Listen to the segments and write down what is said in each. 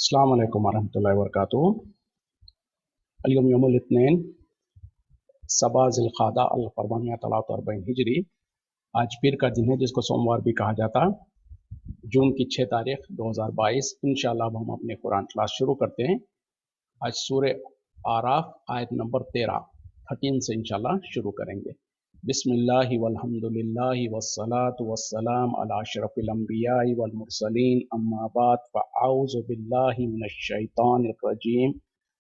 अस्सलाम वालेकुम वरहमतुल्लाहि वबरकातुहू। अल-यौम यौमुल इत्नीन सबा ज़िलक़ादा अल-1443 हिजरी। आज पीर का दिन है जिसको सोमवार भी कहा जाता। जून की 6 तारीख 2022। इंशाअल्लाह हम अपने कुरान क्लास शुरू करते हैं। आज सूरे आराफ आयत नंबर 13 से इंशाअल्लाह शुरू करेंगे। बिस्मिल्लाहि वल्हम्दुलिल्लाहि वस्सलातु वस्सलाम अला अशरफिल अंबियाइ वल मुरसलीन अम्मा बाद फ़अऊज़ु बिल्लाहि मिनश शैतानिर रजीम।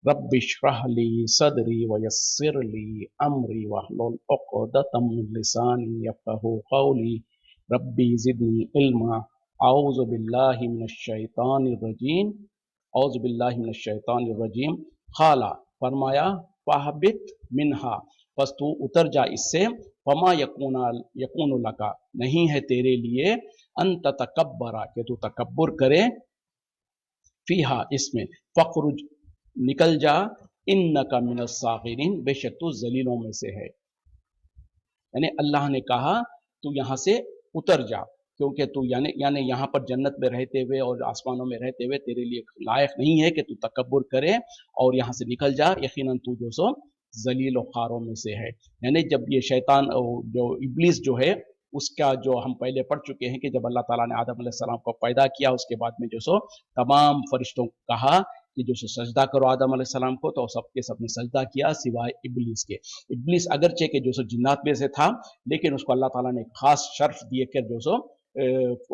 रब्बिश्रह ली सदरी वयस्सिर ली अमरी वहलुल उक़दतम मिन लिसानी यफ़क़हू क़ौली। रब्बी ज़िदनी इल्मा। अऊज़ु बिल्लाहि मिनश शैतानिर रजीम। औज़ु बिल्लाहि मिनश शैतानिर रजीम। क़ाला फरमाया फ़हबित मिन्हा, बस तू उतर जा इससे। फमा यकूनु लका, नहीं है तेरे लिए, अन ततकब्बरा, कि तू तकब्बुर करे, फ़ीहा, इसमें, फ़ख़रुज, निकल जा, इन्नका मिनस साग़िरीन, बेशक तू ज़लीलों में से है। यानी अल्लाह ने कहा तू यहाँ से उतर जा, क्योंकि तू यानी यहाँ पर जन्नत में रहते हुए और आसमानों में रहते हुए तेरे लिए लायक नहीं है कि तू तकब्बुर करे और यहाँ से निकल जा। यकीनन तू जो सो जलील और खारों में से है। यानी जब ये शैतान जो इब्लीस जो है उसका जो हम पहले पढ़ चुके हैं कि जब अल्लाह ताला ने आदम अलैहिस्सलाम को पैदा किया उसके बाद में जो सो तमाम फरिश्तों को कहा कि जो सो सजदा करो आदम अलैहिस्सलाम को, तो सबके सब ने सजदा किया सिवाय इब्लीस के। इब्लीस अगरचे के जो सो जिन्नात में से था, लेकिन उसको अल्लाह ताला ने खास शर्फ दिए कर जो सो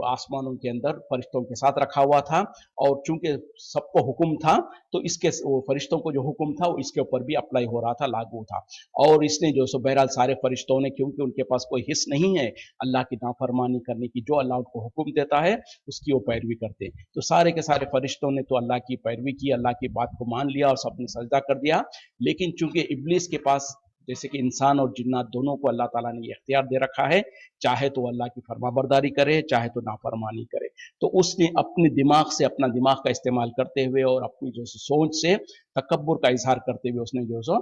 आसमानों के अंदर फरिश्तों के साथ रखा हुआ था। और चूंकि सबको हुक्म था तो इसके वो फरिश्तों को जो हुक्म था वो इसके ऊपर भी अप्लाई हो रहा था, लागू था। और इसने जो सो बहरहाल सारे फरिश्तों ने, क्योंकि उनके पास कोई हिस्स नहीं है अल्लाह की नाफरमानी करने की, जो अल्लाह उनको हुक्म देता है उसकी वो पैरवी करते, तो सारे के सारे फरिश्तों ने तो अल्लाह की पैरवी की, अल्लाह की बात को मान लिया और सबने सजदा कर दिया। लेकिन चूंकि इब्लीस के पास, जैसे कि इंसान और जिन्नात दोनों को अल्लाह ताला ने ये इख्तियार दे रखा है, चाहे तो अल्लाह की फरमाबरदारी करे, चाहे तो नाफरमानी करे। तो उसने अपने दिमाग से, अपना दिमाग का इस्तेमाल करते हुए और अपनी जो सोच से तकब्बुर का इजहार करते हुए उसने जो सो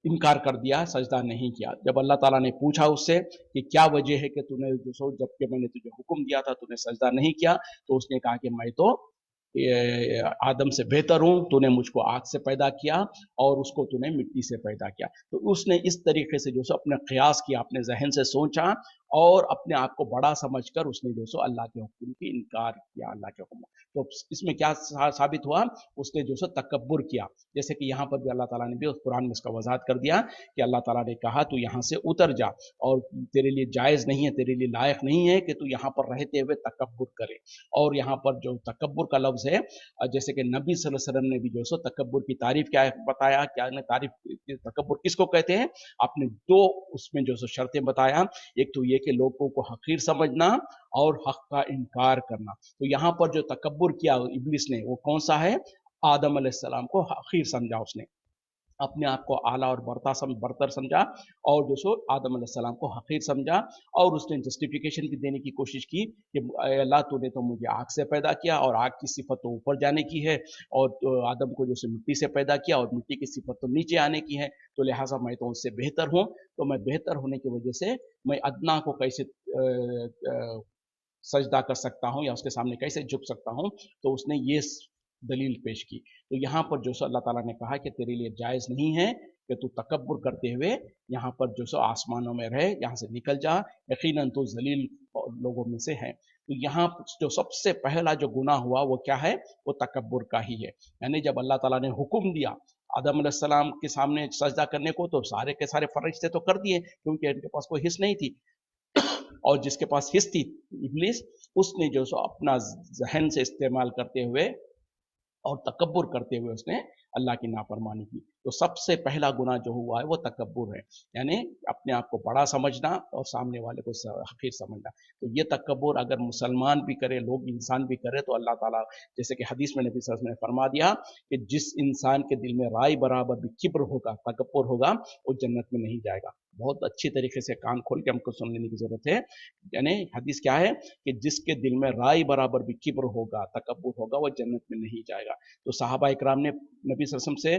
इनकार कर दिया, सजदा नहीं किया। जब अल्लाह ताला ने पूछा उससे कि क्या वजह है कि तूने जो सो, जबकि मैंने तुझे हुक्म दिया था तूने सजदा नहीं किया, तो उसने कहा कि मैं तो आदम से बेहतर हूँ, तूने मुझको आग से पैदा किया और उसको तूने मिट्टी से पैदा किया। तो उसने इस तरीके से जो सो अपने क़ियास किया, अपने जहन से सोचा और अपने आप को बड़ा समझकर उसने जो सो अल्लाह के हुक्म की इनकार किया, अल्लाह के हुक्म। तो इसमें क्या साबित हुआ, उसने जो सो तकब्बुर किया। जैसे कि यहाँ पर भी अल्लाह ताला ने भी उस कुरान में इसका वजाहत कर दिया कि अल्लाह ताला ने कहा तू यहाँ से उतर जा और तेरे लिए जायज़ नहीं है, तेरे लिए लायक नहीं है कि तू यहाँ पर रहते हुए तकब्बुर करे। और यहाँ पर जो तकब्बुर का लफ्ज़ है, जैसे कि नबी सल्लल्लाहु अलैहि वसल्लम ने भी जो सो तकब्बुर की तारीफ क्या बताया, क्या ने तारीफ, तकब्बुर किसको कहते हैं, आपने दो उसमें जो सो शर्तें बताया। एक तो ये कि लोगों को हकीर समझना और हक का इनकार करना। तो यहाँ पर जो तकब्बुर किया इब्लिस ने वो कौन सा है, आदम अलैहिस्सलाम को हकीर समझा, उसने अपने आप को आला और बरतर समझा और जो सो आदम अलैहिस्सलाम को हकीर समझा। और उसने जस्टिफिकेशन भी देने की कोशिश की कि अल्लाह तूने तो मुझे आग से पैदा किया और आग की सिफत तो ऊपर जाने की है, और तो आदम को जो सो मिट्टी से पैदा किया और मिट्टी की सिफत तो नीचे आने की है, तो लिहाजा मैं तो उससे बेहतर हूँ। तो मैं बेहतर होने की वजह से मैं अदना को कैसे सजदा कर सकता हूँ या उसके सामने कैसे झुक सकता हूँ। तो उसने ये दलील पेश की। तो यहाँ पर जो सो अल्लाह ताला ने कहा कि तेरे लिए जायज़ नहीं है कि तू तकब्बुर करते हुए यहाँ पर जो सो आसमानों में रहे, यहाँ से निकल जा, यकीनन तू जलील लोगों में से है। तो यहाँ जो सबसे पहला जो गुनाह हुआ वो क्या है, वो तकब्बुर का ही है। यानी जब अल्लाह ताला ने हुक्म दिया आदम अलैहिस्सलाम के सामने सजदा करने को, तो सारे के सारे फरिश्ते तो कर दिए क्योंकि इनके पास कोई हिस्स नहीं थी। और जिसके पास हिस्स थी इब्लीस, उसने जो सो अपना जहन से इस्तेमाल करते हुए और तकब्बुर करते हुए उसने अल्लाह की नाफरमानी की। तो सबसे पहला गुनाह जो हुआ है वो तकब्बुर है, यानी अपने आप को बड़ा समझना और सामने वाले को हकीर समझना। तो ये तकब्बुर अगर मुसलमान भी करे, लोग इंसान भी करे, तो अल्लाह ताला, जैसे कि हदीस में नबी सल्लल्लाहु अलैहि वसल्लम ने फरमा दिया कि जिस इंसान के दिल में राय बराबर भी किब्र होगा, तकब्बुर होगा, वो जन्नत में नहीं जाएगा। बहुत अच्छी तरीके से कान खोल के हमको सुन लेने की जरूरत है। यानी हदीस क्या है कि जिसके दिल में राय बराबर भी किब्र होगा, तकब्बुर होगा, वो जन्नत में नहीं जाएगा। तो सहाबा इकराम ने नबी वसल्लम से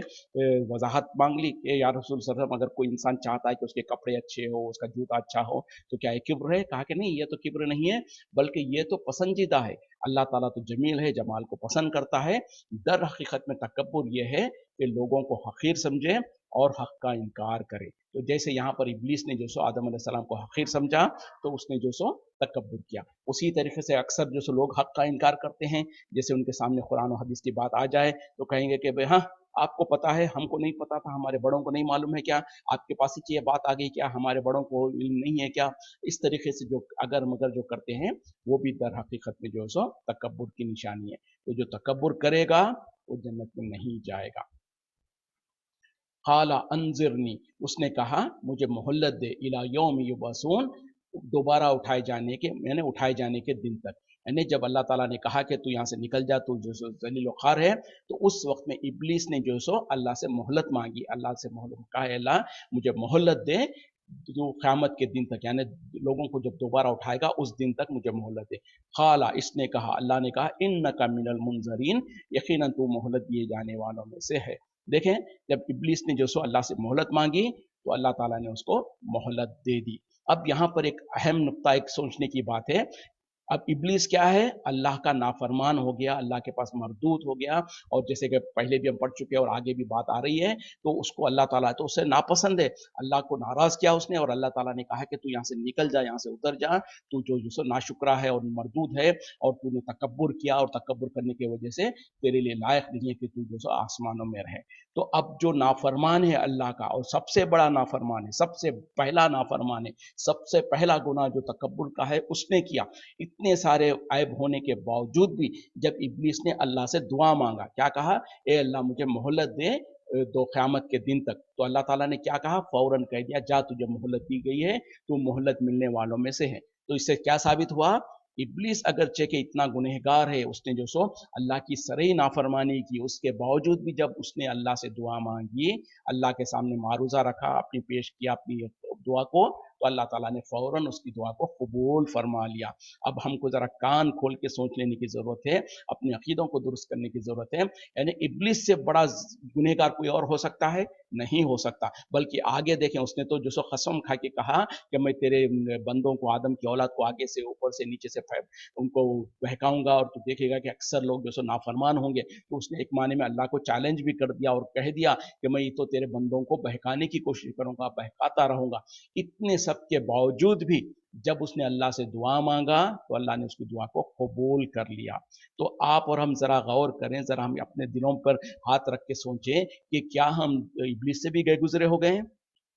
वजाहत मांग ली कि या रसूल सल्लल्लाहु अलैहि वसल्लम, अगर कोई इंसान चाहता है कि उसके कपड़े अच्छे हो, उसका जूता अच्छा हो, तो क्या ये किब्र है? कहा कि नहीं, ये तो किब्र नहीं है, बल्कि ये तो पसंदीदा है। अल्लाह ताला तो जमील है, जमाल को पसंद करता है। दर हकीकत में तकब्बुर ये है कि लोगों को हकीर समझे और हक का इनकार करे। तो जैसे यहाँ पर इब्लीस ने जो सो आदम अलैहिस्सलाम को हकीर समझा, तो उसने जो सो तकब्बुर किया। उसी तरीके से अक्सर जो सो लोग हक का इनकार करते हैं, जैसे उनके सामने कुरान और हदीस की बात आ जाए तो कहेंगे कि भाई हाँ, आपको पता है, हमको नहीं पता था, हमारे बड़ों को नहीं मालूम है क्या? आपके पास ही ये बात आ गई क्या? हमारे बड़ों को इल्म नहीं है क्या? इस तरीके से जो अगर मगर जो करते हैं, वो भी दर हकीकत में जो है सो तकब्बुर की निशानी है। तो जो तकब्बुर करेगा वो जन्नत में नहीं जाएगा। काला अंजिरनी, उसने कहा मुझे मोहल्लत दे, इला यौम युबसून, दोबारा उठाए जाने के, यानी उठाए जाने के दिन तक। यानी जब अल्लाह ताला ने कहा कि तू यहाँ से निकल जा, तू जो सो जलील व खार है, तो उस वक्त में इब्लीस ने जो सो अल्लाह से मोहलत मांगी, अल्लाह से मोहलत कहा, अल्लाह मुझे मोहल्लत दे, जो क़यामत के दिन तक, यानी लोगों को जब दोबारा उठाएगा उस दिन तक मुझे मोहलत दे। काला, इसने कहा, अल्लाह ने कहा, इन्नका मिनल मुनज़रीन, यकीनन तू मोहलत दिए जाने वालों में से है। देखें, जब इब्लीस ने जो सो अल्लाह से मोहलत मांगी तो अल्लाह ताला ने उसको मोहलत दे दी। अब यहाँ पर एक अहम नुक्ता, एक सोचने की बात है। अब इब्लीस क्या है? अल्लाह का नाफरमान हो गया, अल्लाह के पास मरदूत हो गया, और जैसे कि पहले भी हम पढ़ चुके हैं और आगे भी बात आ रही है, तो उसको अल्लाह ताला तो उससे नापसंद है, अल्लाह को नाराज किया उसने, और अल्लाह ताला ने कहा कि तू यहाँ से निकल जा, यहाँ से उतर जा, तू जो जो नाशुक्रा है और मरदूत है, और तूने तकब्बुर किया, और तकब्बुर करने की वजह से तेरे लिए लायक नहीं है कि तू जो सो आसमानों में रहे। तो अब जो नाफरमान है अल्लाह का, और सबसे बड़ा नाफरमान है, सबसे पहला नाफरमान है, सबसे पहला गुनाह जो तकब्बुर का है उसने किया। इतने सारे ऐब होने के बावजूद भी जब इब्लीस ने अल्लाह से दुआ मांगा, क्या कहा? ए अल्लाह मुझे मोहलत दे दो क़यामत के दिन तक। तो अल्लाह ताला ने क्या कहा? फौरन कह दिया, जा तुझे मोहलत दी गई है, तू मोहलत मिलने वालों में से है। तो इससे क्या साबित हुआ? इब्लीस अगरचे के इतना गुनहगार है, उसने जो सो अल्लाह की सराही नाफरमानी की, उसके बावजूद भी जब उसने अल्लाह से दुआ मांगी, अल्लाह के सामने मारूजा रखा, अपनी पेश किया अपनी दुआ को, तो अल्लाह ताला ने फौरन उसकी दुआ को कबूल फरमा लिया। अब हमको ज़रा कान खोल के सोच लेने की ज़रूरत है, अपने अकीदों को दुरुस्त करने की ज़रूरत है। यानी इब्लीस से बड़ा गुनहगार कोई और हो सकता है? नहीं हो सकता। बल्कि आगे देखें, उसने तो जो सो कसम खा के कहा कि मैं तेरे बंदों को, आदम की औलाद को आगे से, ऊपर से, नीचे से उनको बहकाऊंगा, और तू देखेगा कि अक्सर लोग जो सो नाफरमान होंगे। तो उसने एक माने में अल्लाह को चैलेंज भी कर दिया और कह दिया कि मैं तो तेरे बंदों को बहकाने की कोशिश करूंगा, बहकाता रहूंगा। इतने सब के बावजूद भी जब उसने अल्लाह से दुआ मांगा तो अल्लाह ने उसकी दुआ को कबूल कर लिया। तो आप और हम ज़रा गौर करें, ज़रा हम अपने दिलों पर हाथ रख के सोचें कि क्या हम इब्लीस से भी गए गुजरे हो गए हैं?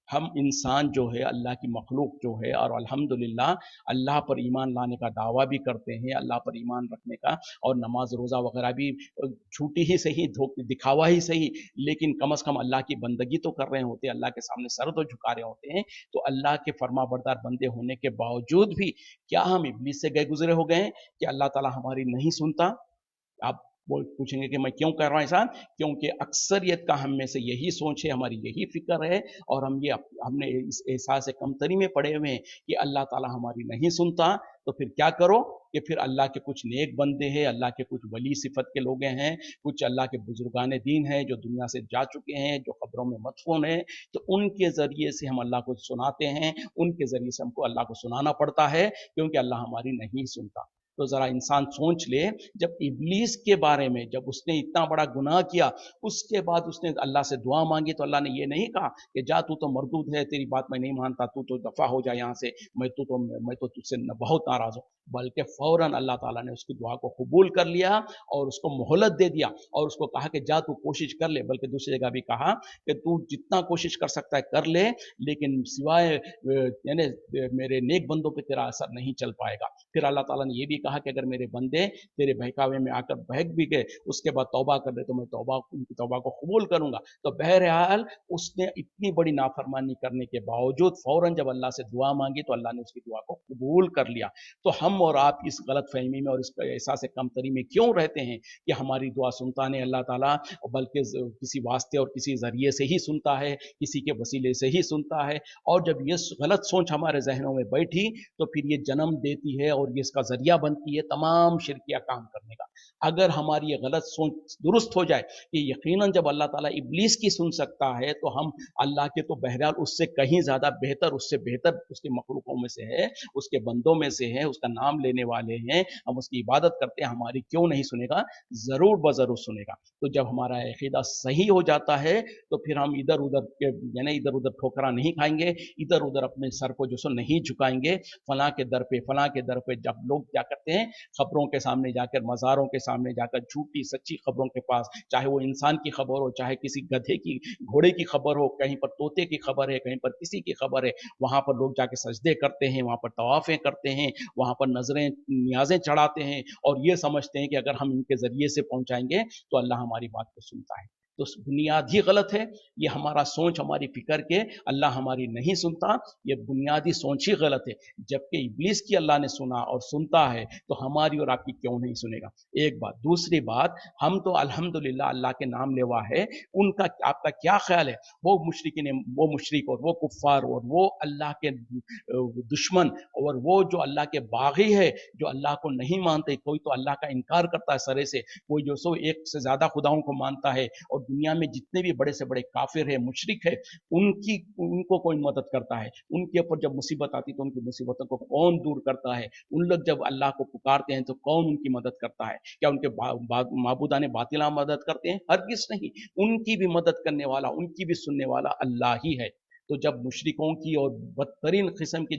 हम इंसान जो है, अल्लाह की मखलूक जो है, और अल्हम्दुलिल्लाह अल्लाह पर ईमान लाने का दावा भी करते हैं, अल्लाह पर ईमान रखने का, और नमाज रोज़ा वगैरह भी झूठी ही सही, दिखावा ही सही, लेकिन कम से कम अल्लाह की बंदगी तो कर रहे होते हैं, अल्लाह के सामने सर तो झुका रहे होते हैं। तो अल्लाह के फर्माबरदार बंदे होने के बावजूद भी क्या हम इब्लीस से गए गुजरे हो गए हैं कि अल्लाह ताला हमारी नहीं सुनता? आप बोल पूछेंगे कि मैं क्यों कर रहा हूँ ऐसा? क्योंकि अक्सरियत का हम में से यही सोच है, हमारी यही फ़िक्र है, और हम ये हमने इस एहसास कमतरी में पड़े हुए हैं कि अल्लाह ताला हमारी नहीं सुनता। तो फिर क्या करो कि फिर अल्लाह के कुछ नेक बंदे हैं, अल्लाह के कुछ वली सिफत के लोग हैं, कुछ अल्लाह के बुजुर्गान दीन हैं जो दुनिया से जा चुके हैं, जो खबरों में मदफून हैं, तो उनके ज़रिए से हम अल्लाह को सुनाते हैं, उनके ज़रिए से हमको अल्लाह को सुनाना पड़ता है, क्योंकि अल्लाह हमारी नहीं सुनता। तो ज़रा इंसान सोच ले, जब इब्लीस के बारे में, जब उसने इतना बड़ा गुनाह किया, उसके बाद उसने अल्लाह से दुआ मांगी, तो अल्लाह ने ये नहीं कहा कि जा तू तो मरदूद है, तेरी बात मैं नहीं मानता, तू तो दफ़ा हो जा यहाँ से, मैं तो तुझसे बहुत नाराज़ हूँ। बल्कि फ़ौरन अल्लाह ताला ने उसकी दुआ को कबूल कर लिया और उसको मोहलत दे दिया, और उसको कहा कि जा तू कोशिश कर ले। बल्कि दूसरी जगह भी कहा कि तू जितना कोशिश कर सकता है कर ले, लेकिन सिवाय यानी मेरे नेक बंदों पे तेरा असर नहीं चल पाएगा। फिर अल्लाह ताला ने ये भी कहा कि अगर मेरे बंदे तेरे बहकावे में आकर बहक भी गए, उसके बाद तौबा कर ले, तो मैं उनकी तौबा को कबूल करूंगा। तो बहरहाल उसने इतनी बड़ी नाफरमानी करने के बावजूद फौरन जब अल्लाह से दुआ मांगी तो अल्लाह ने उसकी दुआ को कबूल कर लिया। तो हम और आप इस गलत फहमी में और इस एहसास कमतरी में क्यों रहते हैं कि हमारी दुआ सुनता नहीं अल्लाह ताला, बल्कि किसी वास्ते और किसी जरिए से ही सुनता है, किसी के वसीले से ही सुनता है। और जब ये गलत सोच हमारे जहनों में बैठी तो फिर ये जन्म देती है और ये इसका जरिया बन बंद किए तमाम शिरकिया काम करने का। अगर हमारी ये गलत सोच दुरुस्त हो जाए कि यकीनन जब अल्लाह ताला इब्लीस की सुन सकता है तो हम अल्लाह के तो बहरहाल उससे कहीं ज़्यादा बेहतर, उससे बेहतर उसके मखलूकों में से है, उसके बंदों में से है, उसका नाम लेने वाले हैं, हम उसकी इबादत करते हैं, हमारी क्यों नहीं सुनेगा? ज़रूर ब ज़रूर सुनेगा। तो जब हमारा अक़ीदा सही हो जाता है तो फिर हम इधर-उधर के यानी इधर-उधर ठोकरा नहीं खाएँगे, इधर-उधर अपने सर को जो सो नहीं झुकाएँगे, फलाँ के दर पे, फलाँ के दर पे। जब लोग क्या करते हैं, खबरों के सामने जाकर, मज़ारों के सामने जाकर, झूठी सच्ची खबरों के पास, चाहे वो इंसान की खबर हो, चाहे किसी गधे की, घोड़े की खबर हो, कहीं पर तोते की खबर है, कहीं पर किसी की खबर है, वहाँ पर लोग जाके सजदे करते हैं, वहाँ पर तवाफ़ें करते हैं, वहाँ पर नज़रें नियाज़ें चढ़ाते हैं और ये समझते हैं कि अगर हम इनके ज़रिए से पहुँचाएँगे तो अल्लाह हमारी बात को सुनता है। तो बुनियाद ही गलत है। ये हमारा सोच, हमारी फ़िक्र के अल्लाह हमारी नहीं सुनता, ये बुनियादी सोच ही गलत है। जबकि इब्लीस की अल्लाह ने सुना और सुनता है, तो हमारी और आपकी क्यों नहीं सुनेगा? एक बात। दूसरी बात, हम तो अल्हम्दुलिल्लाह अल्लाह के नाम लेवा है, उनका आपका क्या ख़्याल है? वो मुशरिक और वो कुफ़ार और वो अल्लाह के दुश्मन और वो जो अल्लाह के बाग़ी है, जो अल्लाह को नहीं मानते, कोई तो अल्लाह का इनकार करता है सरे से, कोई जो सो एक से ज़्यादा खुदाओं को मानता है और दुनिया में जितने भी बड़े से बड़े काफिर है, मुशरिक है, उनको कोई मदद करता है। उनके ऊपर जब मुसीबत आती तो उनकी मुसीबतों को कौन दूर करता है? उन लोग जब अल्लाह को पुकारते हैं तो कौन उनकी मदद करता है? क्या उनके माबूदाने बातिला मदद करते हैं? हरगिज़ नहीं। उनकी भी मदद करने वाला, उनकी भी सुनने वाला अल्लाह ही है। तो जब मुशरिकों की और बदतरीन किस्म के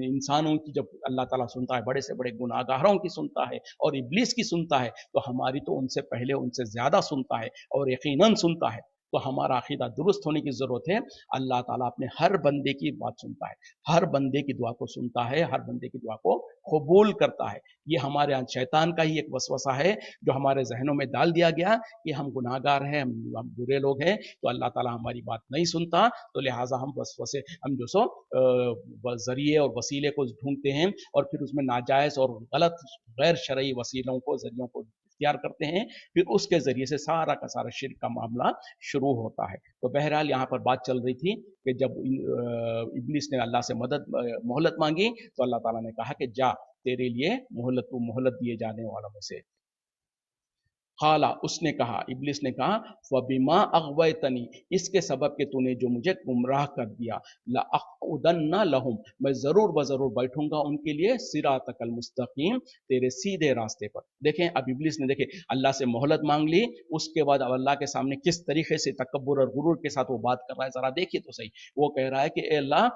इंसानों की जब अल्लाह ताला सुनता है, बड़े से बड़े गुनाहगारों की सुनता है और इब्लीस की सुनता है, तो हमारी तो उनसे पहले, उनसे ज़्यादा सुनता है और यकीनन सुनता है। तो हमारा अक़ीदा दुरुस्त होने की ज़रूरत है। अल्लाह ताला अपने हर बंदे की बात सुनता है, हर बंदे की दुआ को सुनता है, हर बंदे की दुआ को कबूल करता है। ये हमारे यहाँ शैतान का ही एक वसवसा है जो हमारे ज़हनों में डाल दिया गया कि हम गुनाहगार हैं, हम बुरे लोग हैं, तो अल्लाह ताला हमारी बात नहीं सुनता, तो लिहाजा हम वसवसे हम जो सो ज़रिए और वसीले को ढूँढते हैं और फिर उसमें नाजायज़ और गलत गैर शरई वसीलों को, ज़रियों को इख्तियार करते हैं, फिर उसके ज़रिए से सारा का सारा शिर्क का मामला शुरू होता है। तो बहरहाल यहाँ पर बात चल रही थी कि जब इब्लीस ने अल्लाह से मोहलत मांगी तो अल्लाह ताला ने कहा कि जा, तेरे लिए मोहलत दिए जाने वालों में से। क़ाला, उसने कहा, इब्लीस ने कहा, फ़बिमा अग़वैतनी, इसके सबब के तूने जो मुझे गुमराह कर दिया, लअक़उदन्ना लहुम, मैं ज़रूर ब ज़रूर बैठूंगा उनके लिए सिरातकल मुस्तक़ीम, तेरे सीधे रास्ते पर। देखें, अब इब्लीस ने देखे अल्लाह से मोहलत मांग ली, उसके बाद अब अल्लाह के सामने किस तरीके से तकब्बुर और गुरूर के साथ वो बात कर रहा है, ज़रा देखिए तो सही। वो कह रहा है कि ए अल्लाह,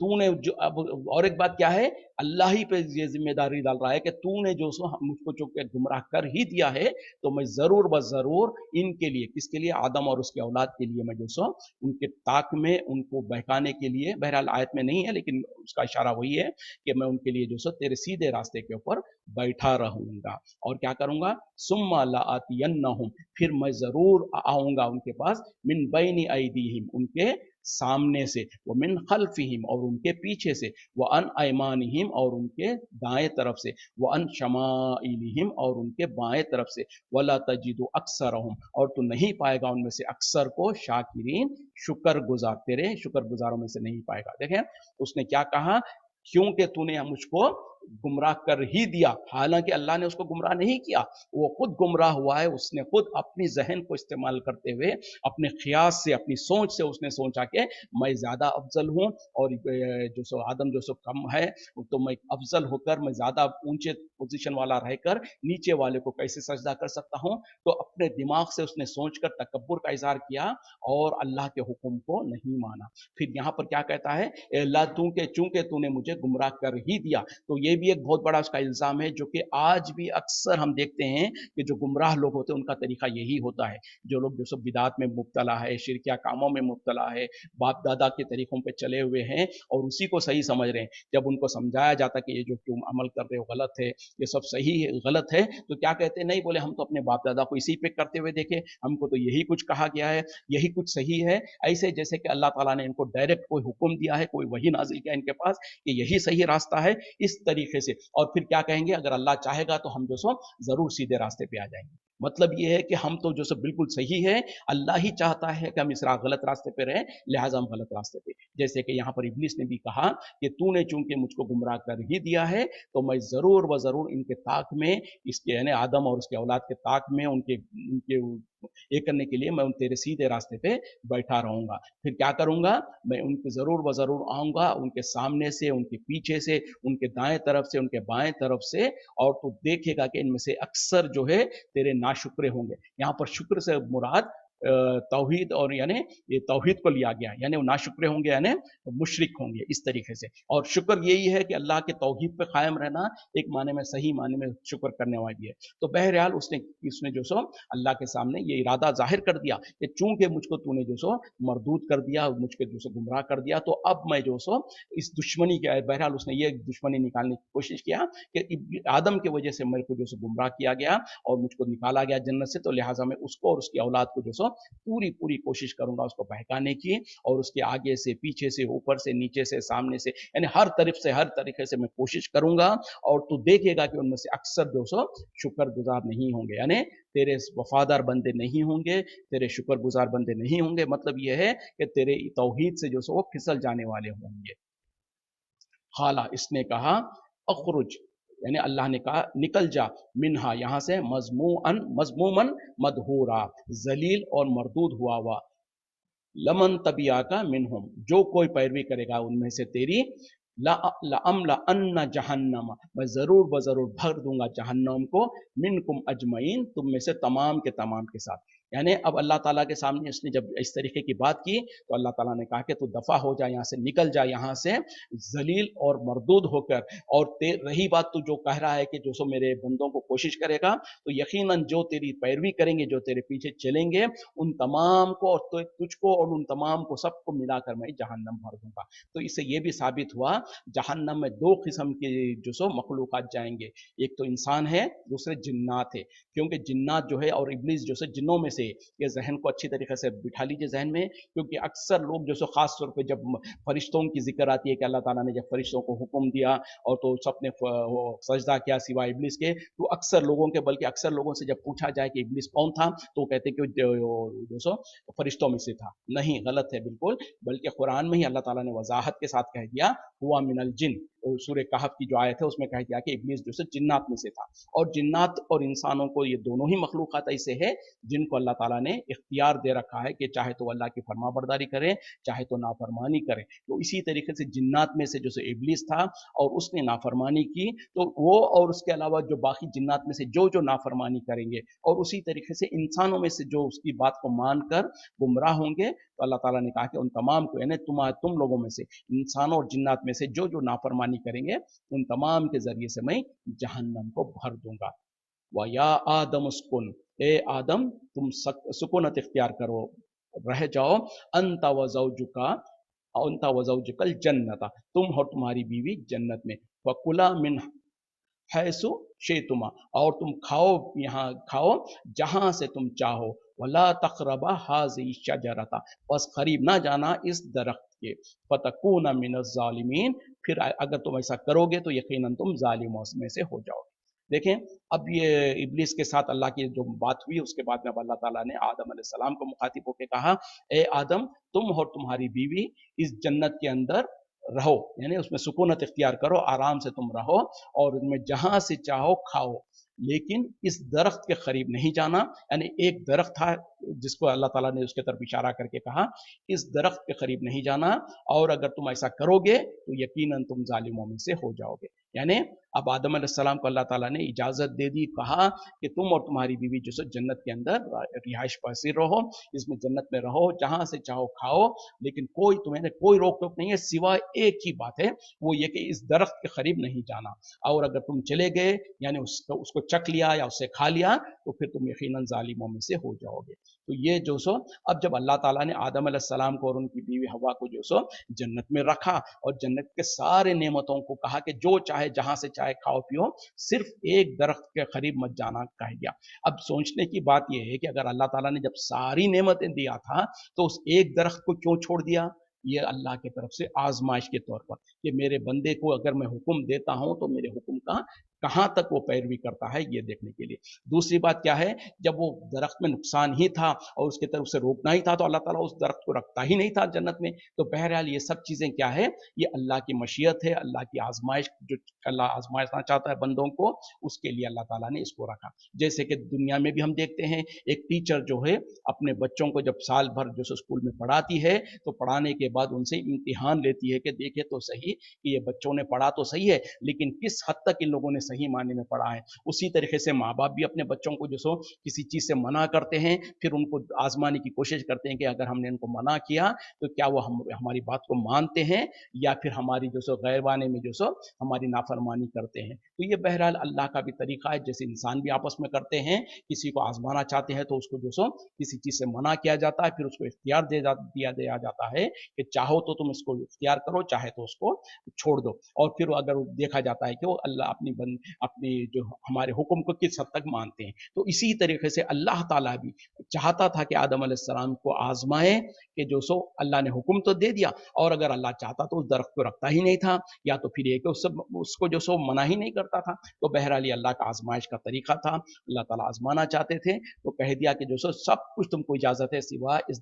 तूने जो अब और एक बात क्या है, अल्लाह ही पे ये जिम्मेदारी डाल रहा है कि तूने जो सो मुझको जो गुमराह कर ही दिया है, तो मैं ज़रूर ब ज़रूर इनके लिए, किसके लिए? आदम और उसके औलाद के लिए मैं जो सो उनके ताक में उनको बहकाने के लिए, बहरहाल आयत में नहीं है लेकिन उसका इशारा वही है कि मैं उनके लिए जो सो तेरे सीधे रास्ते के ऊपर बैठा रहूंगा और क्या करूंगा? सुम्मा लाअतियन्नहुम, फिर मैं ज़रूर आऊंगा उनके पास, मिन बैनि ऐदीहिम, उनके सामने से, व मिन खल्फिहिम, और उनके पीछे से, व अन अयमानिहिम, और उनके दाएं तरफ से, व अन शमाइलिहिम, और उनके बाएं तरफ से, वला तजिदु अक्सरहुम, और तू नहीं पाएगा उनमें से अक्सर को शाकिरीन, शुक्र गुजार, तेरे शुक्र गुजारों में से नहीं पाएगा। देखें उसने क्या कहा, क्योंकि तूने मुझको गुमराह कर ही दिया, हालांकि अल्लाह ने उसको गुमराह नहीं किया, वो खुद गुमराह हुआ है। उसने खुद अपनी जहन को इस्तेमाल करते हुए, अपने ख्यास से, अपनी सोच से उसने सोचा कि मैं ज्यादा अफजल हूँ और जो सो आदम जो सो कम है, तो मैं अफजल होकर, मैं ज्यादा ऊंचे पोजीशन वाला रहकर नीचे वाले को कैसे सजदा कर सकता हूँ। तो अपने दिमाग से उसने सोचकर तकब्बुर का इजहार किया और अल्लाह के हुक्म को नहीं माना। फिर यहाँ पर क्या कहता है, अल्लाह चूंकि तूने मुझे गुमराह कर ही दिया। तो ये भी एक बहुत बड़ा उसका इल्ज़ाम है, जो कि आज भी अक्सर हम देखते हैं कि जो गुमराह लोग होते हैं उनका तरीका यही होता है। जो लोग जो सब बिदात में मुब्तला है, शिरकिया कामों में मुब्तला है, बाप दादा के तरीकों पे चले हुए हैं और उसी को सही समझ रहे हैं, जब उनको समझाया जाता कि ये जो तुम अमल कर रहे हो गलत है, ये सब सही है, गलत है, तो क्या कहते हैं, नहीं बोले हम तो अपने बाप दादा को इसी पे करते हुए देखे, हमको तो यही कुछ कहा गया है, यही कुछ सही है। ऐसे जैसे कि अल्लाह ताला ने इनको डायरेक्ट कोई हुक्म दिया है, कोई वही नाजिल किया इनके पास कि यही सही रास्ता है, इस तरीके से। और फिर क्या कहेंगे, अगर अल्लाह चाहेगा तो हम जो सो जरूर सीधे रास्ते पे आ जाएंगे। مطلب یہ ہے کہ ہم تو جو سب بالکل صحیح ہے، اللہ ہی چاہتا ہے کہ ہم اس غلط راستے پہ رہیں، لہٰذا ہم غلط راستے پہ، جیسے کہ یہاں پر ابلیس نے بھی کہا کہ تو نے چونکہ مجھ کو گمراہ کر ہی دیا ہے تو میں ضرور و ضرور ان کے طاق میں، اس کے یعنی آدم اور اس کے اولاد کے طاق میں ان کے یہ کرنے کے لیے میں ان تیرے سیدھے راستے پہ بیٹھا رہوں گا۔ پھر کیا کروں گا؟ میں ان کے ضرور و ضرور آؤں گا، ان کے سامنے سے، ان کے پیچھے سے، ان کے دائیں طرف سے، ان کے بائیں طرف سے، اور تو دیکھے گا کہ ان میں سے اکثر جو ہے تیرے ناشکرے ہوں گے۔ یہاں پر شکر سے مراد توحید، اور یعنی یہ توحید کو لیا گیا، یعنی وہ ناشکرے ہوں گے یعنی مشرک ہوں گے اس طریقے سے۔ اور شکر یہی ہے کہ اللہ کے توحید پہ قائم رہنا ایک معنی میں، صحیح معنی میں شکر کرنے والی ہے۔ تو بہرحال اس نے جو سو اللہ کے سامنے یہ ارادہ ظاہر کر دیا کہ چونکہ مجھ کو تو نے جو سو مردود کر دیا، مجھ کے جو سو گمراہ کر دیا، تو اب میں جو سو اس دشمنی کے، بہرحال اس نے یہ دشمنی نکالنے کی کوشش کیا کہ آدم کی وجہ سے میرے کو جو سو گمراہ کیا گیا اور مجھ کو نکالا گیا جنت سے، تو لہٰذا میں اس کو اور اس کی اولاد کو جو سو پوری کوشش کروں گا اس کو بہکانے کی، اور اس کے آگے سے، پیچھے سے، اوپر سے، نیچے سے، سامنے سے، یعنی ہر طرف سے، ہر طریقے سے میں کوشش کروں گا، اور تو دیکھے گا کہ ان میں سے اکثر جو سو شکر گزار نہیں ہوں گے، یعنی تیرے وفادار بندے نہیں ہوں گے، تیرے شکر گزار بندے نہیں ہوں گے۔ مطلب یہ ہے کہ تیرے توحید سے جو سو وہ پھسل جانے والے ہوں گے۔ خالا، اس نے کہا، اخرج، یعنی اللہ نے کہا نکل جا، منہا، یہاں سے، مذمومن مدحورا، ذلیل اور مردود ہوا لمن تبیا کا منہم، جو کوئی پیروی کرے گا ان میں سے تیری، لَأَمْلَأَنَّ جہنم، میں ضرور بضرور بھر دوں گا جہنم کو، منکم اجمعین، تم میں سے تمام کے تمام کے ساتھ۔ یعنی اب اللہ تعالیٰ کے سامنے اس نے جب اس طریقے کی بات کی تو اللہ تعالیٰ نے کہا کہ تو دفع ہو جا یہاں سے، نکل جا یہاں سے ذلیل اور مردود ہو کر، اور رہی بات تو جو کہہ رہا ہے کہ جو سو میرے بندوں کو کوشش کرے گا، تو یقیناً جو تیری پیروی کریں گے، جو تیرے پیچھے چلیں گے، ان تمام کو اور تجھ کو اور ان تمام کو، سب کو ملا کر میں جہنم بھر دوں گا۔ تو اس سے یہ بھی ثابت ہوا جہنم میں دو قسم کے جو سو مخلوقات جائیں گے، ایک تو انسان ہے، دوسرے جنات ہے، کیونکہ جنات جو ہے اور ابلیس جو سے جنوں میں سے، یہ ذہن کو اچھی طریقے سے بٹھا لیجئے ذہن میں، کیونکہ اکثر لوگ جو سو خاص طور پہ جب فرشتوں کی ذکر آتی ہے کہ اللہ تعالیٰ نے جب فرشتوں کو حکم دیا اور تو سب نے سجدہ کیا سوائے ابلیس کے، تو اکثر لوگوں کے، بلکہ اکثر لوگوں سے جب پوچھا جائے کہ ابلیس کون تھا تو وہ کہتے کہ جو سو فرشتوں میں سے تھا۔ نہیں، غلط ہے بالکل، بلکہ قرآن میں ہی اللہ تعالیٰ نے وضاحت کے ساتھ کہہ دیا ہوا من الجن، سورہ کہف کی جو آیت ہے اس میں کہہ دیا کہ ابلیس جو سے جنات میں سے تھا۔ اور جنات اور انسانوں کو، یہ دونوں ہی مخلوقات ایسے ہیں جن کو اللہ تعالیٰ نے اختیار دے رکھا ہے کہ چاہے تو اللہ کی فرما برداری کرے، چاہے تو نافرمانی کرے۔ تو اسی طریقے سے جنات میں سے جو سے ابلیس تھا اور اس نے نافرمانی کی، تو وہ اور اس کے علاوہ جو باقی جنات میں سے جو نافرمانی کریں گے، اور اسی طریقے سے انسانوں میں سے جو اس کی بات کو مان کر گمراہ ہوں گے، تو اللہ تعالیٰ نے کہا کہ ان تمام کو، یعنی تم لوگوں میں سے، انسانوں اور جنات میں سے جو نافرمانی کریں گے، ان تمام کے ذریعے سے میں جہنم کو بھر دوں گا۔ وَيَا آدَمُ اسْكُنْ، اے آدم تم سکونت اختیار کرو، رہ جاؤ، انت وزوجک الجنت، تم اور تمہاری بیوی جنت میں، وَكُلَا مِنْ حیث شئتما، اور تم کھاؤ، یہاں کھاؤ جہاں سے تم چاہو، ولا تقربا هذه الشجرۃ، بس قریب نہ جانا اس درخت کے، فتکون من الظالمین، پھر اگر تم ایسا کرو گے تو یقیناً تم ظالموں میں سے ہو جاؤ گے۔ دیکھیں، اب یہ ابلیس کے ساتھ اللہ کی جو بات ہوئی، اس کے بعد میں اب اللہ تعالیٰ نے آدم علیہ السلام کو مخاطب ہو کے کہا، اے آدم، تم اور تمہاری بیوی اس جنت کے اندر رہو، یعنی اس میں سکونت اختیار کرو، آرام سے تم رہو، اور ان میں جہاں سے چاہو کھاؤ، لیکن اس درخت کے قریب نہیں جانا۔ یعنی ایک درخت تھا جس کو اللہ تعالیٰ نے اس کے طرف اشارہ کر کے کہا اس درخت کے قریب نہیں جانا، اور اگر تم ایسا کرو گے تو یقیناً تم ظالموں میں سے ہو جاؤ گے۔ یعنی اب آدم علیہ السلام کو اللہ تعالیٰ نے اجازت دے دی، کہا کہ تم اور تمہاری بیوی جو سو جنت کے اندر رہائش پذیر رہو، اس میں جنت میں رہو، جہاں سے چاہو کھاؤ، لیکن تمہیں کوئی روک ٹوک نہیں ہے، سوائے ایک ہی بات ہے، وہ یہ کہ اس درخت کے قریب نہیں جانا، اور اگر تم چلے گئے، یعنی اس کو چکھ لیا یا اسے کھا لیا، تو پھر تم یقیناً ظالموں میں سے ہو جاؤ گے۔ تو یہ جو سو اب جب اللہ تعالیٰ نے آدم علیہ السلام کو اور ان کی بیوی حوا کو جو سو جنت میں رکھا، اور جنت کے سارے نعمتوں کو کہا کہ جو چاہے جہاں سے چاہے کھاؤ پیو، صرف ایک درخت کے قریب مت جانا کہہ دیا۔ اب سوچنے کی بات یہ ہے کہ اگر اللہ تعالیٰ نے جب ساری نعمتیں دیا تھا تو اس ایک درخت کو کیوں چھوڑ دیا؟ یہ اللہ کی طرف سے آزمائش کے طور پر کہ میرے بندے کو اگر میں حکم دیتا ہوں تو میرے حکم کا कहाँ तक वो पैरवी करता है ये देखने के लिए। दूसरी बात क्या है, जब वो दरख्त में नुकसान ही था और उसके तरफ से रोकना ही था तो अल्लाह ताला उस दरख्त को रखता ही नहीं था जन्नत में। तो बहरहाल ये सब चीज़ें क्या है, ये अल्लाह की मशीयत है, अल्लाह की आजमाइश, जो अल्लाह आजमाइशना चाहता है बंदों को, उसके लिए अल्लाह ताला ने इसको रखा। जैसे कि दुनिया में भी हम देखते हैं, एक टीचर जो है अपने बच्चों को जब साल भर जो स्कूल में पढ़ाती है तो पढ़ाने के बाद उनसे इम्तिहान लेती है कि देखे तो सही कि ये बच्चों ने पढ़ा तो सही है, लेकिन किस हद तक इन लोगों ने सही मायने में पढ़ा है। उसी तरीके से माँ बाप भी अपने बच्चों को जो सो किसी चीज़ से मना करते हैं, फिर उनको आजमाने की कोशिश करते हैं कि अगर हमने इनको मना किया तो क्या वो हमारी बात को मानते हैं या फिर हमारी जो सो गैरवाने में जो सो हमारी नाफरमानी करते हैं। तो ये बहरहाल अल्लाह का भी तरीका है, जैसे इंसान भी आपस में करते हैं, किसी को आजमाना चाहते हैं तो उसको जो सो किसी चीज़ से मना किया जाता है, फिर उसको इख्तियार दिया जाता है कि चाहो तो तुम इसको इख्तियार करो, चाहे तो उसको छोड़ दो। और फिर अगर देखा जाता है कि वो अल्लाह अपनी जो हमारे हुक्म को किस हद तक मानते हैं। तो इसी तरीके से अल्लाह ताला भी चाहता था कि आदम अलैहिस्सलाम को आजमाए कि जो सो अल्लाह ने हुक्म तो दे दिया, और अगर अल्लाह चाहता तो उस दरख्त को रखता ही नहीं था, या तो फिर ये कि उसको जो सो मना ही नहीं करता था। तो बहरहाल ये अल्लाह का आजमाइश का तरीका था। अल्लाह ताला आजमाना चाहते थे तो कह दिया कि जो सो सब कुछ तुमको इजाजत है सिवा इस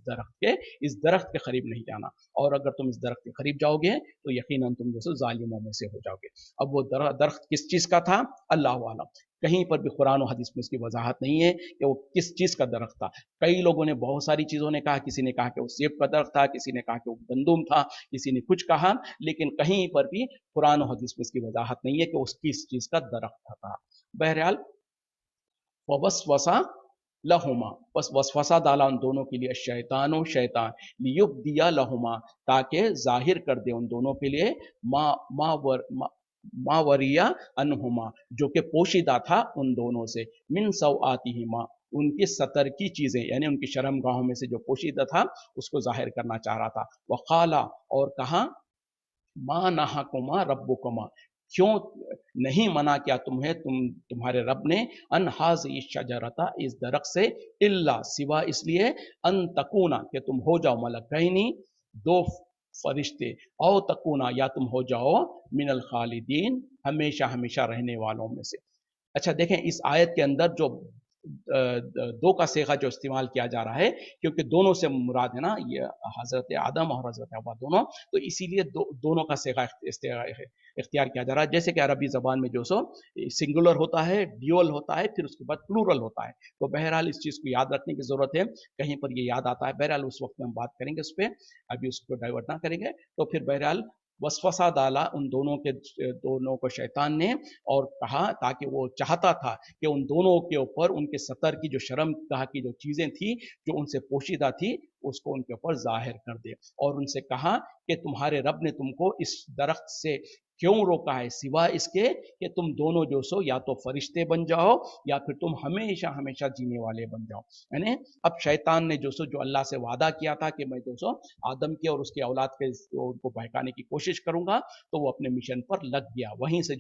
दरख्त के करीब नहीं जाना, और अगर तुम इस दरख्त के करीब जाओगे तो यकीनन तुम जो सो जालिमों में से हो जाओगे। अब वो दरख्त किस चीज़ का था, अल्लाह आलम। कहीं पर भी कुरान और हदीस में इसकी वजाहत नहीं है कि वो किस चीज़ का दरख्त था। कई लोगों ने बहुत सारी चीज़ों ने कहा, किसी ने कहा कि वो सेब का दरख्त था, किसी ने कहा कि वो गंदुम था, किसी ने कुछ कहा, लेकिन कहीं पर भी कुरान और हदीस में इसकी वजाहत नहीं है कि उस किस चीज़ का दरख्त था। बहरहाल वसवसा लहुमा, बस वसवसा डाला उन दोनों के लिए शैतान लियुब्दिया लहुमा, ताकि जाहिर कर दे उन दोनों के लिए मावरिया अनहुमा, जो कि पोशीदा था उन दोनों से, मिन सौआतिहिमा, उनकी सतर की चीज़ें, यानी उनकी शर्मगाहों में से जो पोशीदा था उसको जाहिर करना चाह रहा था। वक़ाला, और कहा, मा नहाकुमा रब्बुकुमा, क्यों नहीं मना किया तुम्हारे रब ने, अन हाज़िही शजरता, इस दरख्त से, इल्ला, सिवा इसलिए, अन तकूना, कि तुम हो जाओ मलकैनी, दो फरिश्ते, औ तकूना, या तुम हो जाओ मिनल खालिदीन, हमेशा हमेशा रहने वालों में से। अच्छा देखें, इस आयत के अंदर जो दो का सेगा जो इस्तेमाल किया जा रहा है, क्योंकि दोनों से मुराद है ना, ये हज़रत आदम और हज़रत हव्वा दोनों, तो इसीलिए दोनों का सेगा इख्तियार किया जा रहा है। जैसे कि अरबी ज़बान में जो सो सिंगुलर होता है, ड्यूअल होता है, फिर उसके बाद प्लूरल होता है। तो बहरहाल इस चीज़ को याद रखने की ज़रूरत है, कहीं पर ये याद आता है। बहरहाल उस वक्त में हम बात करेंगे उस पर, अभी उसको डाइवर्ट ना करेंगे। तो फिर बहरहाल वसवसा डाला उन दोनों को शैतान ने, और कहा, ताकि वो चाहता था कि उन दोनों के ऊपर उनके सतर की जो शर्मगाह की जो चीज़ें थी, जो उनसे पोशीदा थी, उसको उनके ऊपर जाहिर कर दे। और उनसे कहा कि तुम्हारे रब ने तुमको इस दरख्त से क्यों रोका है, सिवा इसके कि तुम दोनों जो सो या तो फरिश्ते बन जाओ या फिर तुम हमेशा हमेशा जीने वाले बन जाओ। यानी अब शैतान ने जो अल्लाह से वादा किया था कि मैं आदम के और उसकी औलाद के उनको बहकाने की कोशिश करूंगा, तो वो अपने मिशन पर लग गया। वहीं से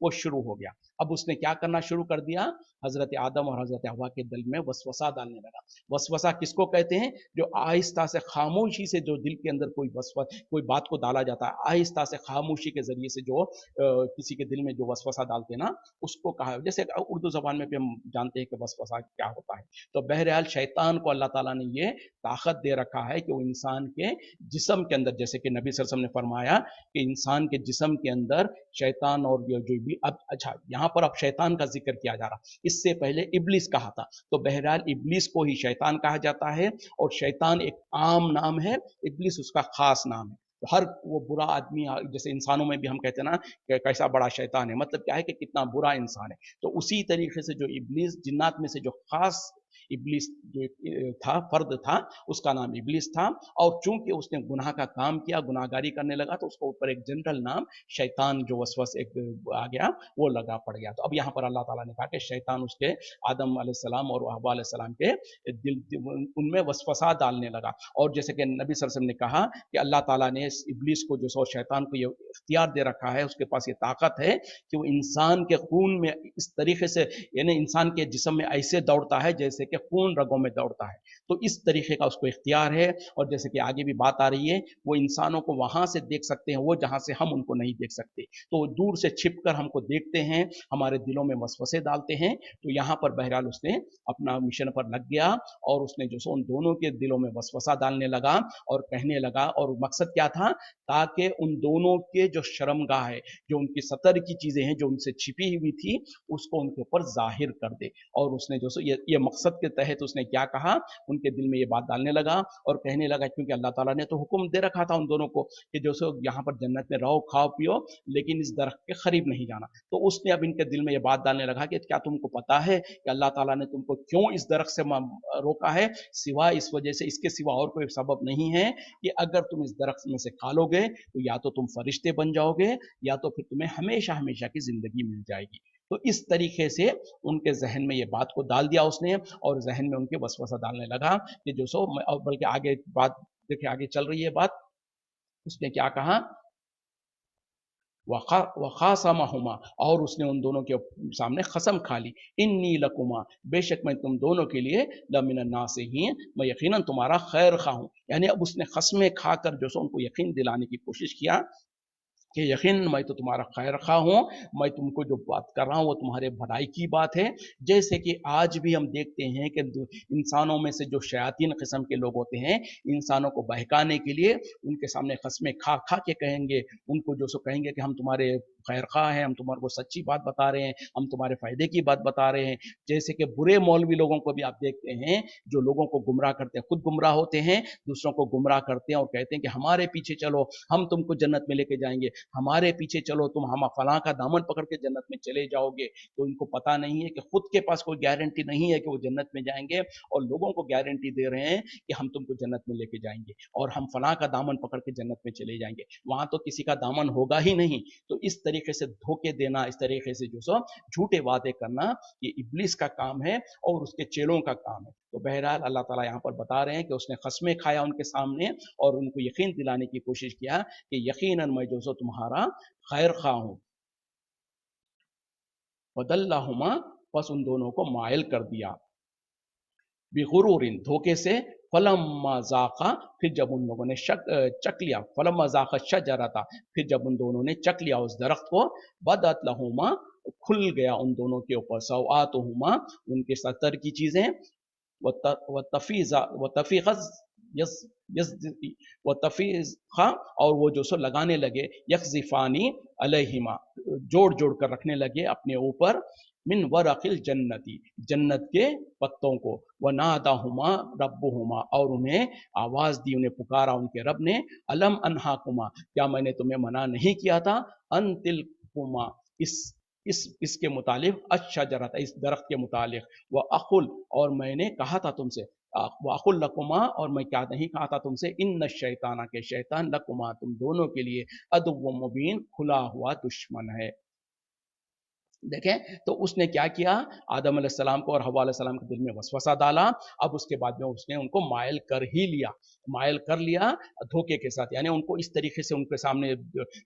वो शुरू हो गया। अब उसने क्या करना शुरू कर दिया, हजरत आदम और हजरत हव्वा के दिल में वसवसा डालने लगा। वसवसा किसको कहते हैं, जो आहिस्ता से, खामोशी से, जो दिल के अंदर कोई बात को डाला जाता है, आहिस्ता से खामोशी के जरिए से जो किसी के दिल में जो वसवसा डालते हैं ना, उसको कहा। जैसे उर्दू जबान में भी हम जानते हैं कि वसवसा क्या होता है। तो बहरहाल शैतान को अल्लाह ताला ने ये ताकत दे रखा है कि वो इंसान के जिस्म के अंदर, जैसे कि नबी सल्लल्लाहु अलैहि वसल्लम ने फरमाया कि इंसान के जिस्म के अंदर शैतान और जो भी, अब अच्छा यहाँ पर अब शैतान का जिक्र किया जा रहा, इससे पहले इब्लिस कहा था। तो बहरहाल इब्लिस को ही शैतान कहा जाता है, और शैतान एक आम नाम है, इब्लिस उसका खास नाम है। तो हर वो बुरा आदमी, जैसे इंसानों में भी हम कहते हैं ना कि कैसा बड़ा शैतान है, मतलब क्या है कि कितना बुरा इंसान है। तो उसी तरीके से जो इब्लिस, जिन्नात में से जो खास इब्लिस जो था, फर्द था, उसका नाम इब्लिस था। और चूंकि उसने गुनाह का काम किया, गुनाहगारी करने लगा, तो उसको ऊपर एक जनरल नाम शैतान जो वसवस एक आ गया, वो लगा पड़ गया। तो अब यहाँ पर अल्लाह ताला ने कहा कि शैतान उसके आदम अलैहिस्सलाम और हव्वा अलैहिस्सलाम के उनमें वसवसा डालने लगा। और जैसे कि नबी सल्लल्लाहु अलैहि वसल्लम ने कहा कि अल्लाह ताला ने इब्लिस को जो शैतान को ये इख्तियार दे रखा है, उसके पास ये ताकत है कि वो इंसान के खून में इस तरीके से, यानी इंसान के जिस्म में ऐसे दौड़ता है जैसे जैसे कि खून रगों में दौड़ता है। तो इस तरीके का उसको इख्तियार है, और जैसे कि आगे भी बात आ रही है, वो इंसानों को वहां से देख सकते हैं वो जहां से हम उनको नहीं देख सकते, तो दूर से छिपकर हमको देखते हैं, हमारे दिलों में वसवसे डालते हैं। तो यहाँ पर बहरहाल उसने अपना मिशन पर लग गया, और उसने जो सो उन दोनों के दिलों में वसवसा डालने लगा और कहने लगा, और मकसद क्या था, ताकि उन दोनों के जो शर्मगाह है, जो उनकी सतर की चीजें हैं जो उनसे छिपी हुई थी, उसको उनके ऊपर जाहिर कर दे। और उसने जो सो ये मकसद के तहत उसने क्या कहा, उनके दिल में ये बात डालने लगा और कहने लगा, क्योंकि अल्लाह ताला ने तो हुक्म दे रखा था उन दोनों को कि जो सो यहाँ पर जन्नत में रहो, खाओ पियो, लेकिन इस दरख्त के करीब नहीं जाना। तो उसने अब इनके दिल में ये बात डालने लगा कि क्या तुमको पता है कि अल्लाह ताला ने तुमको क्यों इस दरख्त से रोका है, सिवा इस वजह से, इसके सिवा और कोई सबब नहीं है कि अगर तुम इस दरख्त में से खा लोगे तो या तो तुम फरिश्ते बन जाओगे, या तो फिर तुम्हें हमेशा हमेशा की जिंदगी मिल जाएगी। तो इस तरीके से उनके जहन में ये बात को डाल दिया उसने, और जहन में उनके वसवसा डालने लगा कि जो सो, और बल्कि आगे बात देखिए, आगे चल रही है बात, उसने क्या कहा, वखासमहुमा, और उसने उन दोनों के सामने कसम खा ली, इन्नी लकुमा, बेशक मैं तुम दोनों के लिए लमिन नासिहीन, मैं यकीनन तुम्हारा खैर खा हूं। यानी अब उसने कसमें खाकर जो सो उनको यकीन दिलाने की कोशिश किया कि यकीन मैं तो तुम्हारा खैर खा हूँ, मैं तुमको जो बात कर रहा हूँ वो तुम्हारे भलाई की बात है। जैसे कि आज भी हम देखते हैं कि इंसानों में से जो शयातीन किस्म के लोग होते हैं, इंसानों को बहकाने के लिए उनके सामने कसमें खा खा के कहेंगे, उनको जो सो कहेंगे कि हम तुम्हारे खैर खा हैं, हम तुम्हारे को सच्ची बात बता रहे हैं, हम तुम्हारे फायदे की बात बता रहे हैं। जैसे कि बुरे मौलवी लोगों को भी आप देखते हैं, जो लोगों को गुमराह करते हैं, खुद गुमराह होते हैं, दूसरों को गुमराह करते हैं और कहते हैं कि हमारे पीछे चलो, हम तुमको जन्नत में लेके जाएंगे, हमारे पीछे चलो, तुम हम फलां का दामन पकड़ के जन्नत में चले जाओगे। तो इनको पता नहीं है कि खुद के पास कोई गारंटी नहीं है कि वो जन्नत में जाएंगे, और लोगों को गारंटी दे रहे हैं कि हम तुमको जन्नत में लेके जाएंगे और हम फलां का दामन पकड़ के जन्नत में चले जाएंगे। वहां तो किसी का दामन होगा ही नहीं। तो इस तरीके से धोखे देना, इस तरीके से जो सो झूठे वादे करना, ये इब्लिस का काम है और उसके चेलों का काम है। तो बहरहाल अल्लाह ताला यहाँ पर बता रहे हैं कि उसने कसमें खाया उनके सामने और उनको यकीन दिलाने की कोशिश किया कि यकीनन मैं जो सो तुम्हारा खैर खा हूं। वदल्लाहुमा, बस उन दोनों को मायल कर दिया, बिगुरूरिन, धोखे से, फलम्मा जाका, फिर जब उन लोगों ने चक लिया, फलम्मा जाका शजरा था, फिर जब उन दोनों ने चक लिया उस दरख्त को, बदत लहुमा, खुल गया उन दोनों के ऊपर, सवातुहुमा, उनके सतर की चीजें, वतफीज़ा, और वो जो सो लगाने लगे, यकज़िफ़ानी अलैहिमा, जोड़ जोड़ कर रखने लगे अपने ऊपर, मिन वरक़िल जन्नती, जन्नत के पत्तों को, व नादाहुमा रब्बुहुमा, और उन्हें आवाज दी, उन्हें पुकारा उनके रब ने, अलम अनहाकुमा, क्या मैंने तुम्हें मना नहीं किया था, अन तिलकुमा, इसके मुतालिक, अच्छा जरा था, इस दरख्त के मुतालिक, व अकुल, और मैंने कहा था तुमसे, वाकुल लकुमा, और मैं क्या नहीं कहा था तुमसे, इन शैताना, के शैतान, लकुमा, तुम दोनों के लिए, अदुव्व मुबीन, खुला हुआ दुश्मन है। देखें, तो उसने क्या किया, आदम अलैहिस्सलाम को और हव्वा अलैहिस्सलाम के दिल में वसवसा डाला। अब उसके बाद में उसने उनको मायल कर ही लिया, मायल कर लिया धोखे के साथ, यानी उनको इस तरीके से उनके सामने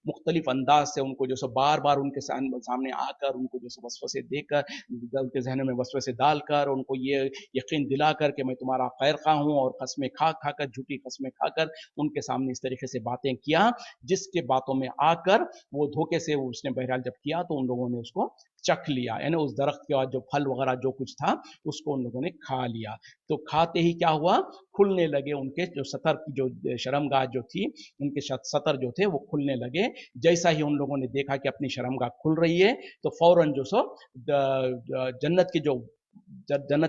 मुख्तलिफ अंदाज से उनको जो सो बार बार उनके सामने आकर उनको जो सो वसवसे देकर, उनके जहन में वसवसे डालकर, उनको ये यकीन दिलाकर कि मैं तुम्हारा खैर खा हूँ, और कसमें खा खाकर, झूठी कसमें खाकर उनके सामने इस तरीके से बातें किया, जिसके बातों में आकर वो धोखे से उसने बहरहाल जब किया तो उन लोगों ने उसको चख लिया, यानी उस दरख्त के बाद जो फल वगैरह जो कुछ था उसको उन लोगों ने खा लिया। तो खाते ही क्या हुआ, खुलने लगे उनके जो सतर की जो शर्मगाह जो थी, उनके सतर जो थे वो खुलने लगे। जैसा ही उन लोगों ने देखा कि अपनी शर्मगाह खुल रही है, तो फौरन जो सो जन्नत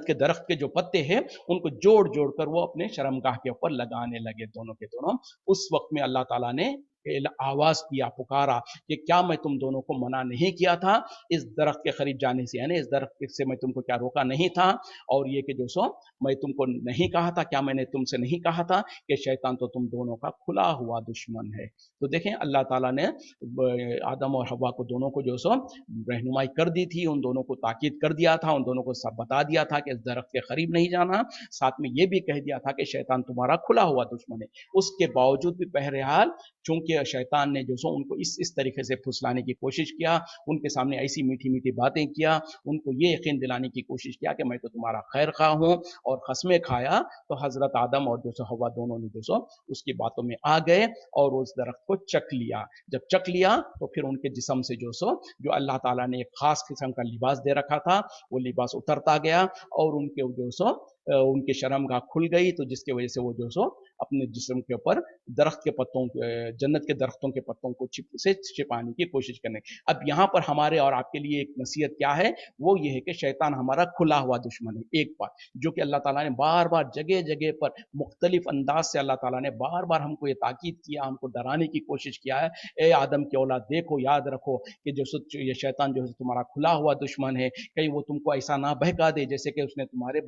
के दरख्त के जो पत्ते हैं उनको जोड़ जोड़ कर वो अपने शर्मगाह के ऊपर लगाने लगे, दोनों के दोनों। उस वक्त में अल्लाह ताला ने आवाज किया, पुकारा कि क्या मैं तुम दोनों को मना नहीं किया था इस दरख्त के करीब जाने से, यानी इस दरख्त से मैं तुमको क्या रोका नहीं था, और ये कि जो सो मैं तुमको नहीं कहा था, क्या मैंने तुमसे नहीं कहा था कि शैतान तो तुम दोनों का खुला हुआ दुश्मन है। तो देखें, अल्लाह ताला ने आदम और हव्वा को दोनों को जो सो रहनुमाई कर दी थी, उन दोनों को ताकीद कर दिया था, उन दोनों को सब बता दिया था कि इस दरख्त के करीब नहीं जाना, साथ में ये भी कह दिया था कि शैतान तुम्हारा खुला हुआ दुश्मन है। उसके बावजूद भी बहरहाल चूंकि उनके शैतान ने जो सो उनको इस तरीके से फुसलाने की कोशिश किया, उनके सामने ऐसी मीठी मीठी बातें किया, उनको ये यकीन दिलाने की कोशिश किया कि मैं तो तुम्हारा खैर खा हूँ, और कसमें खाया। तो हजरत आदम और जो सो हवा दोनों ने जो सो उसकी बातों में आ गए और उस दरख्त को चख लिया। जब चख लिया तो फिर उनके जिस्म से जो अल्लाह ताला ने एक खास किस्म का लिबास दे रखा था, वो लिबास उतरता गया और उनके जो सो उनकी शर्मगाह खुल गई, तो जिसकी वजह से वो जो सो अपने जिस्म के ऊपर दरख्त के पत्तों, जन्नत के दरख्तों के पत्तों को छिपाने की कोशिश करने। अब यहाँ पर हमारे और आपके लिए एक नसीहत क्या है, वो ये है कि शैतान हमारा खुला हुआ दुश्मन है एक बार, जो कि अल्लाह ताला ने बार बार जगह जगह पर मुख्तलिफ अंदाज से अल्लाह ताला ने बार बार हमको ये ताकीद किया, हमको डराने की कोशिश किया है। ए आदम की औलाद, देखो, याद रखो कि ये शैतान जो है तुम्हारा खुला हुआ दुश्मन है, कहीं वो तुमको ऐसा ना बहका दे जैसे कि उसने तुम्हारे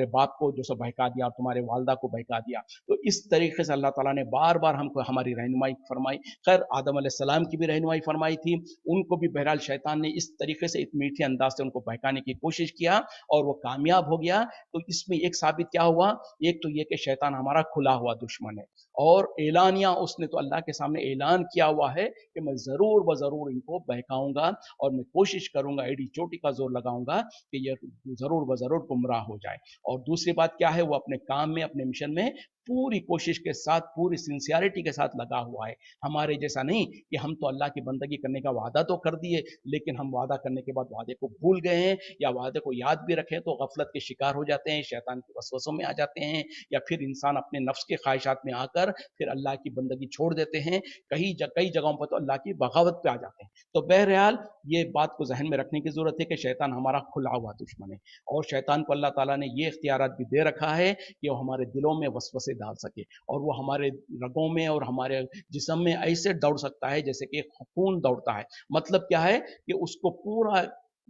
बाप को जो सो बहका दिया और तुम्हारे वालदा को बहका दिया। तो इस तरीके से अल्लाह ताला ने बार बार हमको हमारी रहनुमाई फरमाई। खैर, आदम अलैहिस्सलाम की भी रहनुमाई फरमाई थी, उनको भी बहरहाल शैतान ने इस तरीके से, इस मीठे अंदाज से उनको बहकाने की कोशिश किया और वो कामयाब हो गया। तो इसमें एक साबित क्या हुआ, एक तो ये कि शैतान हमारा खुला हुआ दुश्मन है, और ऐलानिया उसने तो अल्लाह के सामने ऐलान किया हुआ है कि मैं ज़रूर व ज़रूर इनको बहकाऊंगा और मैं कोशिश करूंगा, एड़ी चोटी का जोर लगाऊंगा कि ये ज़रूर व ज़रूर गुमराह हो जाए। और दूसरी बात क्या है, वो अपने काम में, अपने मिशन में पूरी कोशिश के साथ, पूरी सिंसियरिटी के साथ लगा हुआ है। हमारे जैसा नहीं कि हम तो अल्लाह की बंदगी करने का वादा तो कर दिए, लेकिन हम वादा करने के बाद वादे को भूल गए हैं, या वादे को याद भी रखें तो गफलत के शिकार हो जाते हैं, शैतान के वसवसों में आ जाते हैं, या फिर इंसान अपने नफ्स के ख्वाहिशात में आकर फिर अल्लाह की बंदगी छोड़ देते हैं। कई जगहों पर तो अल्लाह की बगावत पे आ जाते हैं। तो बहरहाल ये बात को जहन में रखने की जरूरत है कि शैतान हमारा खुला हुआ दुश्मन है, और शैतान को अल्लाह ताला ने ये इख्तियारात भी दे रखा है कि वो हमारे दिलों में वसवसे डाल सके, और वो हमारे रगों में और हमारे जिस्म में ऐसे दौड़ सकता है जैसे कि खून दौड़ता है। मतलब क्या है कि उसको पूरा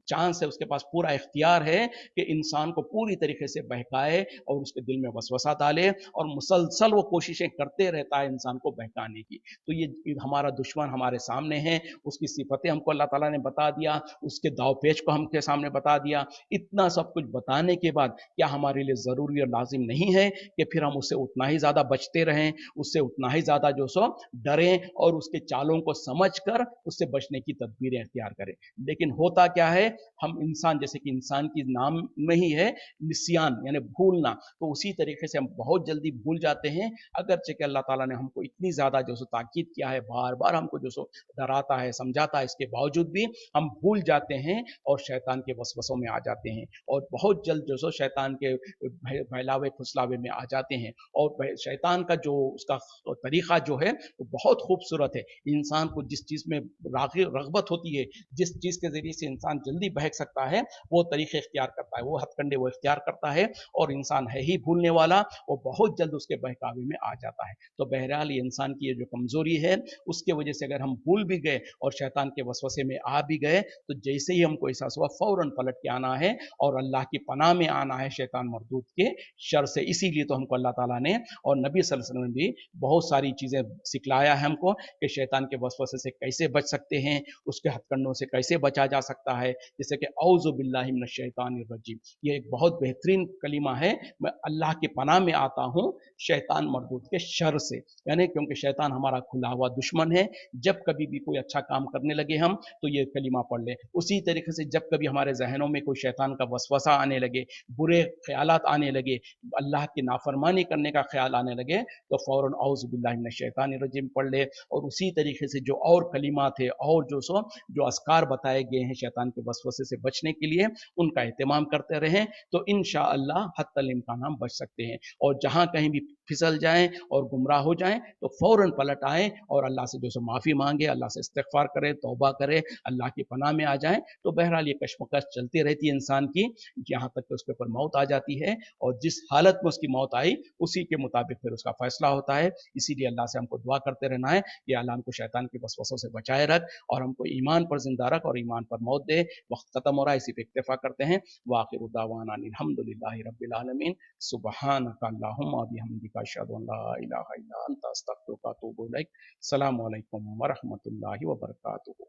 चांस है, उसके पास पूरा इख्तियार है कि इंसान को पूरी तरीके से बहकाए और उसके दिल में वसवसा डाले, और मुसलसल वो कोशिशें करते रहता है इंसान को बहकाने की। तो ये हमारा दुश्मन हमारे सामने है, उसकी सिफतें हमको अल्लाह ताला ने बता दिया, उसके दाव पेच को हमके सामने बता दिया। इतना सब कुछ बताने के बाद क्या हमारे लिए ज़रूरी और लाजिम नहीं है कि फिर हम उससे उतना ही ज़्यादा बचते रहें, उससे उतना ही ज़्यादा जो सो डरें और उसके चालों को समझ कर उससे बचने की तदबीरें इख्तियार करें। लेकिन होता क्या है, हम इंसान, जैसे कि इंसान की नाम में ही है निस्यान, यानी भूलना, तो उसी तरीके से हम बहुत जल्दी भूल जाते हैं। अगरचे कि अल्लाह ताला ने हमको इतनी ज़्यादा जो सो ताकीद किया है, बार बार हमको जो सो डराता है, समझाता है, इसके बावजूद भी हम भूल जाते हैं और शैतान के वसवसों में आ जाते हैं, और बहुत जल्द जो सो शैतान के बहलावे फुसलावे में आ जाते हैं। और शैतान का जो उसका तरीका जो है वो बहुत खूबसूरत है। इंसान को जिस चीज़ में रगबत होती है, जिस चीज़ के ज़रिए से इंसान जल्दी बहक सकता है, वो तरीके इख्तियार करता है, वो हथकंडे वो इख्तियार करता है, और इंसान है ही भूलने वाला, वो बहुत जल्द उसके बहकावे में आ जाता है। तो बहरहाल ये इंसान की ये जो कमज़ोरी है, उसके वजह से अगर हम भूल भी गए और शैतान के वसवसे में आ भी गए, तो जैसे ही हमको एहसास हुआ फ़ौरन पलट के आना है और अल्लाह की पनाह में आना है शैतान मरदूद के शर से। इसीलिए तो हमको अल्लाह ताला ने और नबी सल्लल्लाहु अलैहि वसल्लम ने भी बहुत सारी चीज़ें सिखलाया है हमको कि शैतान के वसवसे से कैसे बच सकते हैं, उसके हथकंडों से कैसे बचा जा सकता है। जैसे कि औज़ु बिल्लाहि मिनश शैतानिर रजीम, ये एक बहुत बेहतरीन कलीमा है, मैं अल्लाह की पनाह में आता हूँ शैतान मरदूद के शर से, यानी क्योंकि शैतान हमारा खुला हुआ दुश्मन है। जब कभी भी कोई अच्छा काम करने लगे हम, तो ये कलीमा पढ़ लें। उसी तरीके से जब कभी हमारे जहनों में कोई शैतान का वसवसा आने लगे, बुरे ख्यालात आने लगे, अल्लाह की नाफरमानी करने का ख्याल आने लगे, तो फ़ौरन औज़ु बिल्लाहि मिनश शैतानिर रजीम पढ़ ले। और उसी तरीके से जो और कलीमा थे और जो अस्कार बताए गए हैं शैतान के वसवसे से बचने के लिए, उनका एहतमाम करते रहें, तो इंशाअल्लाह हत्तल इम्कान हम बच सकते हैं। और जहाँ कहीं भी फिसल जाएं और गुमराह हो जाएं, तो फ़ौरन पलट आएं और अल्लाह से जो सो माफ़ी मांगे, अल्लाह से इस्तिग़फ़ार करें, तौबा करें, अल्लाह की पनाह में आ जाएं। तो बहरहाल ये कशमकश चलती रहती है इंसान की, यहाँ तक कि उसके ऊपर मौत आ जाती है, और जिस हालत में उसकी मौत आई उसी के मुताबिक फिर उसका फैसला होता है। इसीलिए अल्लाह से हमको दुआ करते रहना है कि अल्लाह हमको शैतान के वसवसों से बचाए रख और हमको ईमान पर जिंदा रख और ईमान पर मौत दे। वक्त खत्म हो रहा है, इसी पे इक्तफा करते हैं। वाखिरु दावाना अनिल हम्दुलिल्लाहि रब्बिल आलमीन। सुब्हानका अल्लाहुम्मा व बिहम्दिका अशहदु अन ला इलाहा इल्ला अंता अस्तगफिरुका व अतूबु इलैक। अस्सलामु अलैकुम व रहमतुल्लाहि व बरकातुहू।